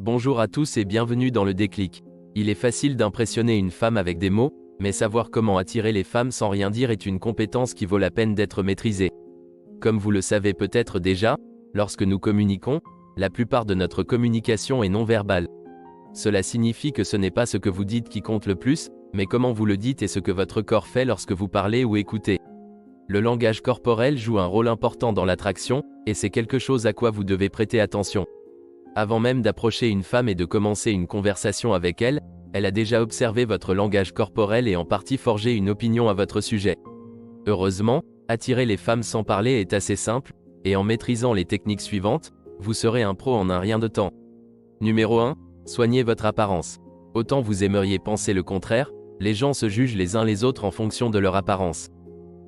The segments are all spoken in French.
Bonjour à tous et bienvenue dans le déclic. Il est facile d'impressionner une femme avec des mots, mais savoir comment attirer les femmes sans rien dire est une compétence qui vaut la peine d'être maîtrisée. Comme vous le savez peut-être déjà, lorsque nous communiquons, la plupart de notre communication est non verbale. Cela signifie que ce n'est pas ce que vous dites qui compte le plus, mais comment vous le dites et ce que votre corps fait lorsque vous parlez ou écoutez. Le langage corporel joue un rôle important dans l'attraction, et c'est quelque chose à quoi vous devez prêter attention. Avant même d'approcher une femme et de commencer une conversation avec elle, elle a déjà observé votre langage corporel et en partie forgé une opinion à votre sujet. Heureusement, attirer les femmes sans parler est assez simple, et en maîtrisant les techniques suivantes, vous serez un pro en un rien de temps. Numéro 1. Soignez votre apparence. Autant vous aimeriez penser le contraire, les gens se jugent les uns les autres en fonction de leur apparence.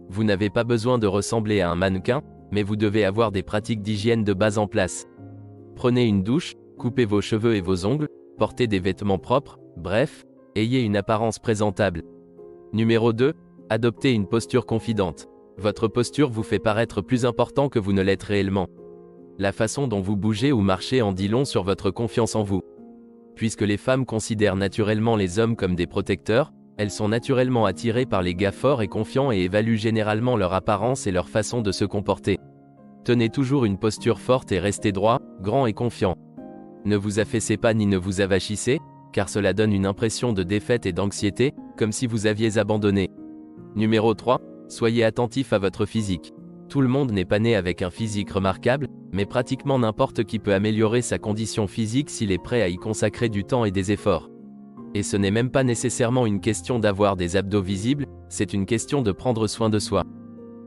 Vous n'avez pas besoin de ressembler à un mannequin, mais vous devez avoir des pratiques d'hygiène de base en place. Prenez une douche, coupez vos cheveux et vos ongles, portez des vêtements propres, bref, ayez une apparence présentable. Numéro 2. Adoptez une posture confidente. Votre posture vous fait paraître plus important que vous ne l'êtes réellement. La façon dont vous bougez ou marchez en dit long sur votre confiance en vous. Puisque les femmes considèrent naturellement les hommes comme des protecteurs, elles sont naturellement attirées par les gars forts et confiants et évaluent généralement leur apparence et leur façon de se comporter. Tenez toujours une posture forte et restez droit, grand et confiant. Ne vous affaissez pas ni ne vous avachissez, car cela donne une impression de défaite et d'anxiété, comme si vous aviez abandonné. Numéro 3. Soyez attentif à votre physique. Tout le monde n'est pas né avec un physique remarquable, mais pratiquement n'importe qui peut améliorer sa condition physique s'il est prêt à y consacrer du temps et des efforts. Et ce n'est même pas nécessairement une question d'avoir des abdos visibles, c'est une question de prendre soin de soi.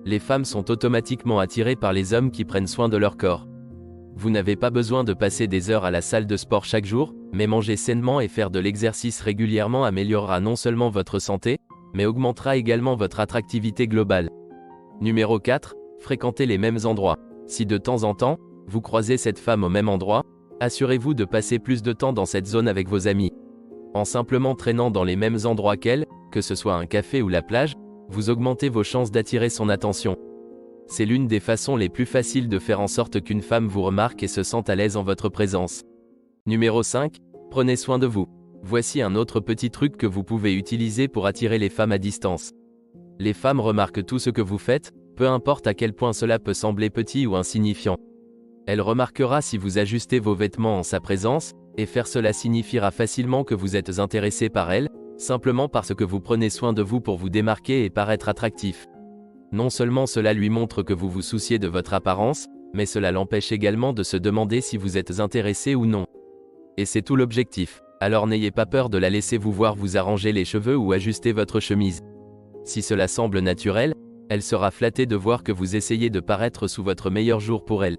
Les femmes sont automatiquement attirées par les hommes qui prennent soin de leur corps. Vous n'avez pas besoin de passer des heures à la salle de sport chaque jour, mais manger sainement et faire de l'exercice régulièrement améliorera non seulement votre santé, mais augmentera également votre attractivité globale. Numéro 4. Fréquentez les mêmes endroits. Si de temps en temps, vous croisez cette femme au même endroit, assurez-vous de passer plus de temps dans cette zone avec vos amis. En simplement traînant dans les mêmes endroits qu'elle, que ce soit un café ou la plage, vous augmentez vos chances d'attirer son attention. C'est l'une des façons les plus faciles de faire en sorte qu'une femme vous remarque et se sente à l'aise en votre présence. Numéro 5. Prenez soin de vous. Voici un autre petit truc que vous pouvez utiliser pour attirer les femmes à distance. Les femmes remarquent tout ce que vous faites, peu importe à quel point cela peut sembler petit ou insignifiant. Elle remarquera si vous ajustez vos vêtements en sa présence, et faire cela signifiera facilement que vous êtes intéressé par elle, simplement parce que vous prenez soin de vous pour vous démarquer et paraître attractif. Non seulement cela lui montre que vous vous souciez de votre apparence, mais cela l'empêche également de se demander si vous êtes intéressé ou non. Et c'est tout l'objectif. Alors n'ayez pas peur de la laisser vous voir vous arranger les cheveux ou ajuster votre chemise. Si cela semble naturel, elle sera flattée de voir que vous essayez de paraître sous votre meilleur jour pour elle.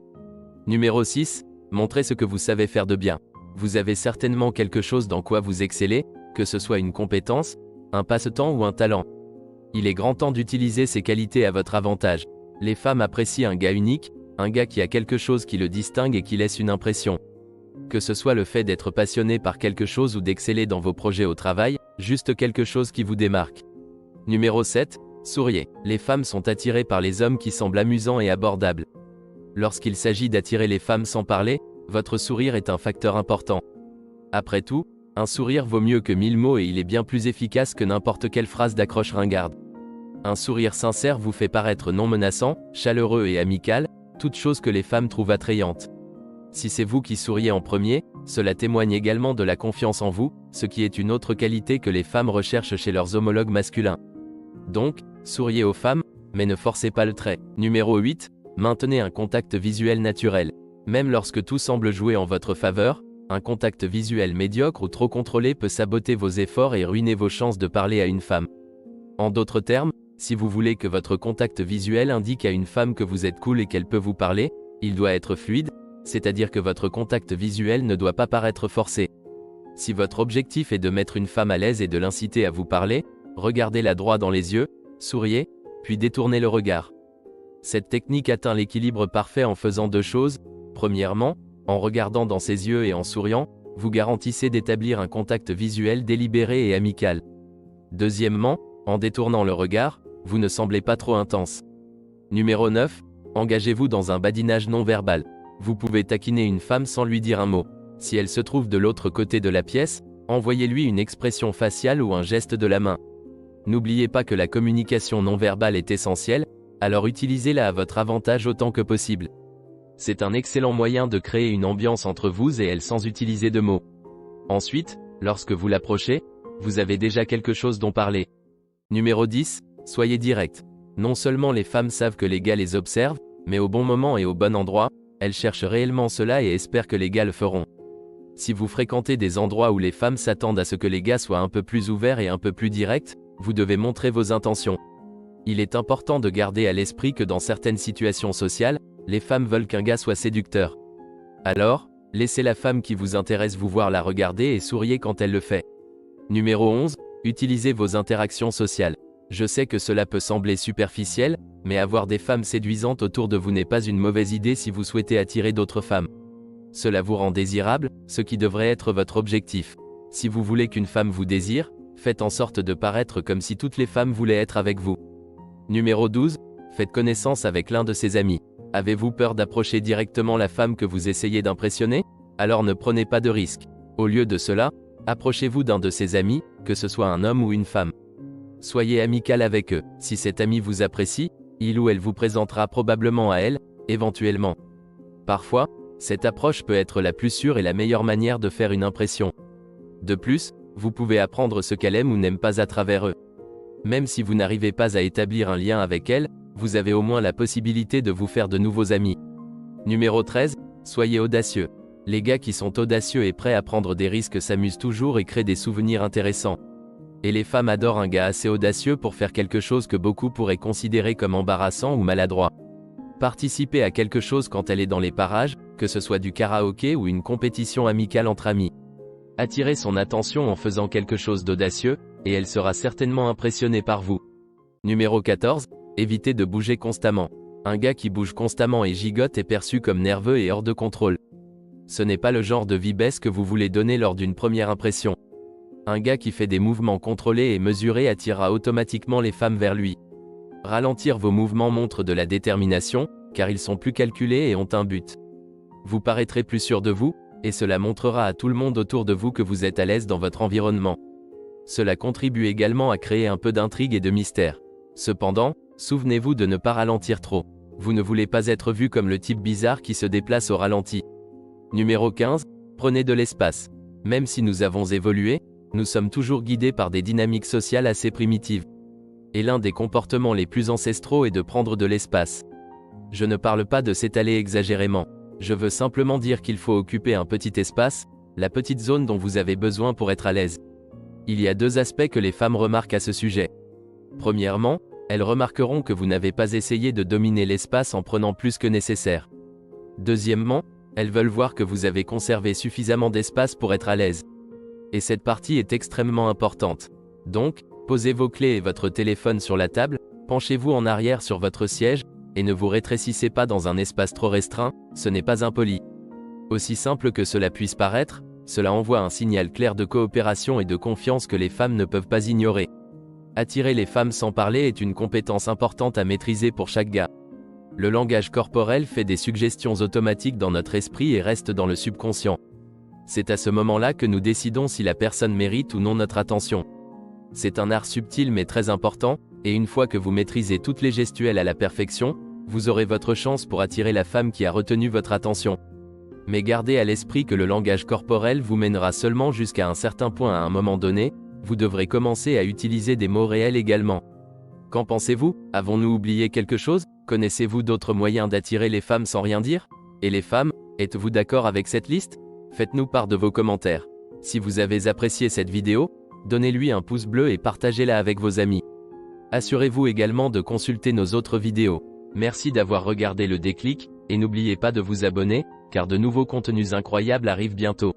Numéro 6. Montrez ce que vous savez faire de bien. Vous avez certainement quelque chose dans quoi vous excellez, que ce soit une compétence, un passe-temps ou un talent. Il est grand temps d'utiliser ces qualités à votre avantage. Les femmes apprécient un gars unique, un gars qui a quelque chose qui le distingue et qui laisse une impression. Que ce soit le fait d'être passionné par quelque chose ou d'exceller dans vos projets au travail, juste quelque chose qui vous démarque. Numéro 7. Souriez. Les femmes sont attirées par les hommes qui semblent amusants et abordables. Lorsqu'il s'agit d'attirer les femmes sans parler, votre sourire est un facteur important. Après tout, un sourire vaut mieux que 1000 mots et il est bien plus efficace que n'importe quelle phrase d'accroche ringarde. Un sourire sincère vous fait paraître non menaçant, chaleureux et amical, toute chose que les femmes trouvent attrayante. Si c'est vous qui souriez en premier, cela témoigne également de la confiance en vous, ce qui est une autre qualité que les femmes recherchent chez leurs homologues masculins. Donc, souriez aux femmes, mais ne forcez pas le trait. Numéro 8. Maintenez un contact visuel naturel. Même lorsque tout semble jouer en votre faveur, un contact visuel médiocre ou trop contrôlé peut saboter vos efforts et ruiner vos chances de parler à une femme. En d'autres termes, si vous voulez que votre contact visuel indique à une femme que vous êtes cool et qu'elle peut vous parler, il doit être fluide, c'est-à-dire que votre contact visuel ne doit pas paraître forcé. Si votre objectif est de mettre une femme à l'aise et de l'inciter à vous parler, regardez-la droit dans les yeux, souriez, puis détournez le regard. Cette technique atteint l'équilibre parfait en faisant deux choses. Premièrement, en regardant dans ses yeux et en souriant, vous garantissez d'établir un contact visuel délibéré et amical. Deuxièmement, en détournant le regard, vous ne semblez pas trop intense. Numéro 9. Engagez-vous dans un badinage non verbal. Vous pouvez taquiner une femme sans lui dire un mot. Si elle se trouve de l'autre côté de la pièce, envoyez-lui une expression faciale ou un geste de la main. N'oubliez pas que la communication non verbale est essentielle, alors utilisez-la à votre avantage autant que possible. C'est un excellent moyen de créer une ambiance entre vous et elle sans utiliser de mots. Ensuite, lorsque vous l'approchez, vous avez déjà quelque chose dont parler. Numéro 10, soyez direct. Non seulement les femmes savent que les gars les observent, mais au bon moment et au bon endroit, elles cherchent réellement cela et espèrent que les gars le feront. Si vous fréquentez des endroits où les femmes s'attendent à ce que les gars soient un peu plus ouverts et un peu plus directs, vous devez montrer vos intentions. Il est important de garder à l'esprit que dans certaines situations sociales, les femmes veulent qu'un gars soit séducteur. Alors, laissez la femme qui vous intéresse vous voir la regarder et souriez quand elle le fait. Numéro 11, utilisez vos interactions sociales. Je sais que cela peut sembler superficiel, mais avoir des femmes séduisantes autour de vous n'est pas une mauvaise idée si vous souhaitez attirer d'autres femmes. Cela vous rend désirable, ce qui devrait être votre objectif. Si vous voulez qu'une femme vous désire, faites en sorte de paraître comme si toutes les femmes voulaient être avec vous. Numéro 12, faites connaissance avec l'un de ses amis. Avez-vous peur d'approcher directement la femme que vous essayez d'impressionner? Alors ne prenez pas de risque. Au lieu de cela, approchez-vous d'un de ses amis, que ce soit un homme ou une femme. Soyez amical avec eux. Si cet ami vous apprécie, il ou elle vous présentera probablement à elle, éventuellement. Parfois, cette approche peut être la plus sûre et la meilleure manière de faire une impression. De plus, vous pouvez apprendre ce qu'elle aime ou n'aime pas à travers eux. Même si vous n'arrivez pas à établir un lien avec elle, vous avez au moins la possibilité de vous faire de nouveaux amis. Numéro 13, soyez audacieux. Les gars qui sont audacieux et prêts à prendre des risques s'amusent toujours et créent des souvenirs intéressants. Et les femmes adorent un gars assez audacieux pour faire quelque chose que beaucoup pourraient considérer comme embarrassant ou maladroit. Participez à quelque chose quand elle est dans les parages, que ce soit du karaoké ou une compétition amicale entre amis. Attirez son attention en faisant quelque chose d'audacieux, et elle sera certainement impressionnée par vous. Numéro 14, évitez de bouger constamment. Un gars qui bouge constamment et gigote est perçu comme nerveux et hors de contrôle. Ce n'est pas le genre de vibesse que vous voulez donner lors d'une première impression. Un gars qui fait des mouvements contrôlés et mesurés attirera automatiquement les femmes vers lui. Ralentir vos mouvements montre de la détermination, car ils sont plus calculés et ont un but. Vous paraîtrez plus sûr de vous, et cela montrera à tout le monde autour de vous que vous êtes à l'aise dans votre environnement. Cela contribue également à créer un peu d'intrigue et de mystère. Cependant, souvenez-vous de ne pas ralentir trop. Vous ne voulez pas être vu comme le type bizarre qui se déplace au ralenti. Numéro 15, prenez de l'espace. Même si nous avons évolué, nous sommes toujours guidés par des dynamiques sociales assez primitives. Et l'un des comportements les plus ancestraux est de prendre de l'espace. Je ne parle pas de s'étaler exagérément. Je veux simplement dire qu'il faut occuper un petit espace, la petite zone dont vous avez besoin pour être à l'aise. Il y a deux aspects que les femmes remarquent à ce sujet. Premièrement, elles remarqueront que vous n'avez pas essayé de dominer l'espace en prenant plus que nécessaire. Deuxièmement, elles veulent voir que vous avez conservé suffisamment d'espace pour être à l'aise. Et cette partie est extrêmement importante. Donc, posez vos clés et votre téléphone sur la table, penchez-vous en arrière sur votre siège, et ne vous rétrécissez pas dans un espace trop restreint, ce n'est pas impoli. Aussi simple que cela puisse paraître, cela envoie un signal clair de coopération et de confiance que les femmes ne peuvent pas ignorer. Attirer les femmes sans parler est une compétence importante à maîtriser pour chaque gars. Le langage corporel fait des suggestions automatiques dans notre esprit et reste dans le subconscient. C'est à ce moment-là que nous décidons si la personne mérite ou non notre attention. C'est un art subtil mais très important, et une fois que vous maîtrisez toutes les gestuelles à la perfection, vous aurez votre chance pour attirer la femme qui a retenu votre attention. Mais gardez à l'esprit que le langage corporel vous mènera seulement jusqu'à un certain point à un moment donné, vous devrez commencer à utiliser des mots réels également. Qu'en pensez-vous? Avons-nous oublié quelque chose? Connaissez-vous d'autres moyens d'attirer les femmes sans rien dire? Et les femmes, êtes-vous d'accord avec cette liste? Faites-nous part de vos commentaires. Si vous avez apprécié cette vidéo, donnez-lui un pouce bleu et partagez-la avec vos amis. Assurez-vous également de consulter nos autres vidéos. Merci d'avoir regardé le déclic, et n'oubliez pas de vous abonner, car de nouveaux contenus incroyables arrivent bientôt.